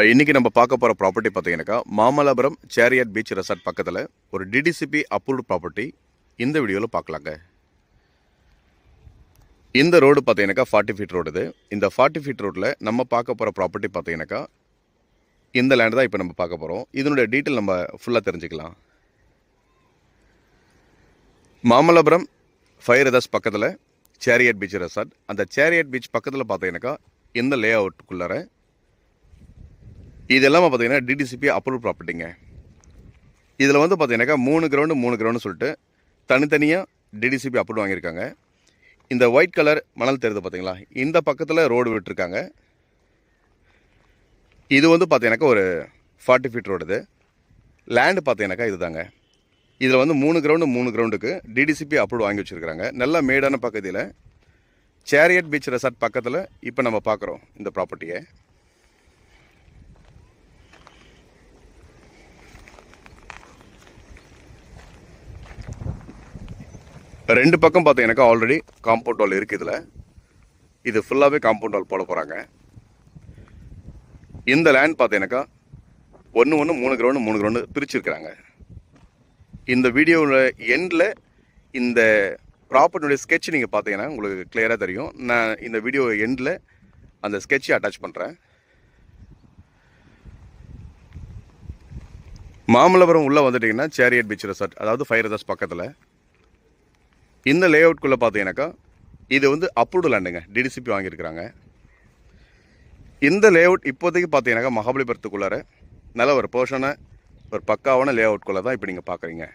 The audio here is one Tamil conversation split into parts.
இன்னைக்கு நம்ம பார்க்க போகிற ப்ராப்பர்ட்டி பார்த்தீங்கன்னாக்கா மாமல்லபுரம் சேரியட் பீச் ரெசார்ட் பக்கத்தில் ஒரு டிடிசிபி அப்ரூவ்டு ப்ராப்பர்ட்டி. இந்த வீடியோவில் பார்க்கலாங்க. இந்த ரோடு பார்த்தீங்கன்னாக்கா 40 ஃபீட் ரோடு. இது இந்த 40 ஃபீட் ரோட்டில் நம்ம பார்க்க போகிற ப்ராப்பர்ட்டி பார்த்தீங்கன்னாக்கா இந்த லேண்ட் தான் இப்போ நம்ம பார்க்க போகிறோம். இதனுடைய டீட்டெயில் நம்ம ஃபுல்லாக தெரிஞ்சுக்கலாம். மாமல்லபுரம் ஃபயர் ரெசார்ட் பக்கத்தில் சேரியட் பீச் ரெசார்ட். அந்த சேரியட் பீச் பக்கத்தில் பார்த்தீங்கன்னாக்கா இந்த லே அவுட்டுக்குள்ளார இது எல்லாமே பார்த்தீங்கன்னா டிடிசிபி அப்ரூவ் ப்ராப்பர்ட்டிங்க. இதில் வந்து பார்த்தீங்கன்னாக்கா 3 கிரவுண்டு சொல்லிட்டு தனித்தனியாக டிடிசிபி அப்ரூவ் வாங்கியிருக்காங்க. இந்த ஒயிட் கலர் மணல் தெரியுது பார்த்தீங்களா, இந்த பக்கத்தில் ரோடு விட்டுருக்காங்க. இது வந்து பார்த்தீங்கன்னாக்கா ஒரு 40 ஃபீட் ரோடு. இது லேண்டு பார்த்தீங்கன்னாக்கா இது தாங்க. இதில் வந்து 3 கிரவுண்டுக்கு டிடிசிபி அப்ரூவ் வாங்கி வச்சுருக்காங்க. நல்ல மேடான பகுதியில் சேரியட் பீச் ரெசார்ட் பக்கத்தில் இப்போ நம்ம பார்க்குறோம் இந்த ப்ராப்பர்ட்டியை. ரெண்டு பக்கம் பார்த்தீங்கன்னாக்கா ஆல்ரெடி காம்பவுண்ட் வால் இருக்குது. இது ஃபுல்லாகவே காம்பவுண்ட் வால் போட போகிறாங்க. இந்த லேண்ட் பார்த்தீங்கன்னாக்கா 3 கிரவுண்டு பிரிச்சுருக்கிறாங்க. இந்த வீடியோவில் எண்டில் இந்த ப்ராப்பர்ட்டியுடைய ஸ்கெட்ச் நீங்கள் பார்த்தீங்கன்னா உங்களுக்கு கிளியராக தெரியும். நான் இந்த வீடியோ எண்டில் அந்த ஸ்கெட்சை அட்டாச் பண்ணுறேன். மாமல்லபுரம் உள்ளே வந்துட்டிங்கன்னா சேரியட் பீச் ரெசார்ட், அதாவது ஃபயர் ரெசார்ட் பக்கத்தில் இந்த லே அவுட்குள்ளே பார்த்தீங்கன்னாக்கா இது வந்து அப்ரூவ்டு லேண்டுங்க, டிடிசிபி வாங்கியிருக்கிறாங்க. இந்த லே அவுட் இப்போதைக்கு பார்த்தீங்கன்னாக்கா மகாபலிபுரத்துக்குள்ளார நல்ல ஒரு போர்ஷனை ஒரு பக்காவான லே அவுட்குள்ளே தான் இப்போ நீங்கள் பார்க்குறீங்க.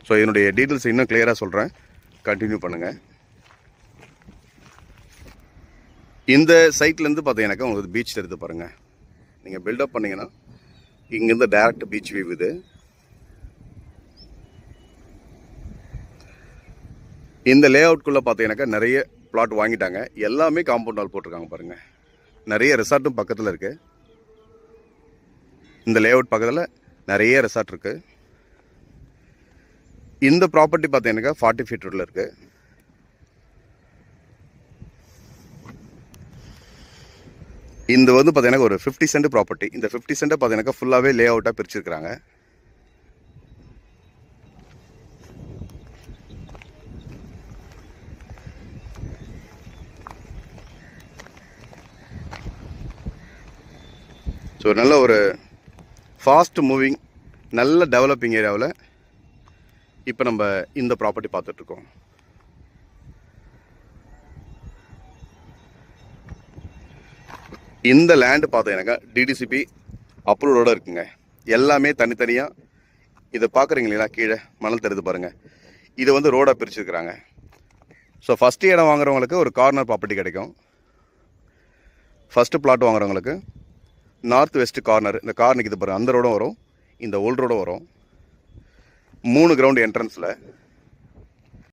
ஸோ இதனுடைய டீட்டெயில்ஸ் இன்னும் கிளியராக சொல்கிறேன், கண்டினியூ பண்ணுங்கள். இந்த சைட்லேருந்து பார்த்தீங்கன்னாக்கா உங்களுக்கு பீச் எடுத்து பாருங்கள். நீங்கள் பில்டப் பண்ணிங்கன்னா இங்கேருந்து டேரக்ட் பீச் வியூ. இது இந்த லே அவுட்குள்ளே பார்த்தீங்கன்னாக்கா நிறைய பிளாட் வாங்கிட்டாங்க. எல்லாமே காம்பவுண்ட் வால் போட்டிருக்காங்க பாருங்கள். நிறைய ரெசார்ட்டும் பக்கத்தில் இருக்குது. இந்த லே அவுட் பக்கத்தில் நிறைய ரெசார்ட் இருக்குது. இந்த ப்ராப்பர்ட்டி பார்த்தீங்கன்னாக்கா 40 ஃபீட் ரோடில் இருக்குது. இந்த வந்து பார்த்தீங்கன்னா ஒரு 50 சென்ட் ப்ராப்பர்ட்டி. இந்த 50 சென்ட்டை பார்த்தீங்கன்னாக்கா ஃபுல்லாகவே லே அவுட்டாக பிரிச்சுருக்கிறாங்க. ஸோ நல்ல ஒரு ஃபாஸ்ட் மூவிங் நல்ல டெவலப்பிங் ஏரியாவில் இப்போ நம்ம இந்த ப்ராப்பர்ட்டி பார்த்துட்ருக்கோம். இந்த லேண்டு பார்த்தீங்கன்னாக்கா டிடிசிபி அப்ரூவோடு இருக்குங்க. எல்லாமே தனித்தனியாக இதை பார்க்குறீங்க இல்லைங்களா, கீழே மணல் தெரியுது பாருங்கள். இதை வந்து ரோடாக பிரிச்சுருக்குறாங்க. ஸோ ஃபஸ்ட்டு இடம் வாங்குறவங்களுக்கு ஒரு கார்னர் ப்ராப்பர்ட்டி கிடைக்கும். ஃபஸ்ட்டு பிளாட் வாங்குறவங்களுக்கு நார்த் வெஸ்ட் கார்னர், இந்த கார்னுக்கு இது பாருங்கள், அந்த ரோடும் வரும், இந்த ஓல்டு ரோடும் வரும். 3 கிரவுண்டு என்ட்ரன்ஸில்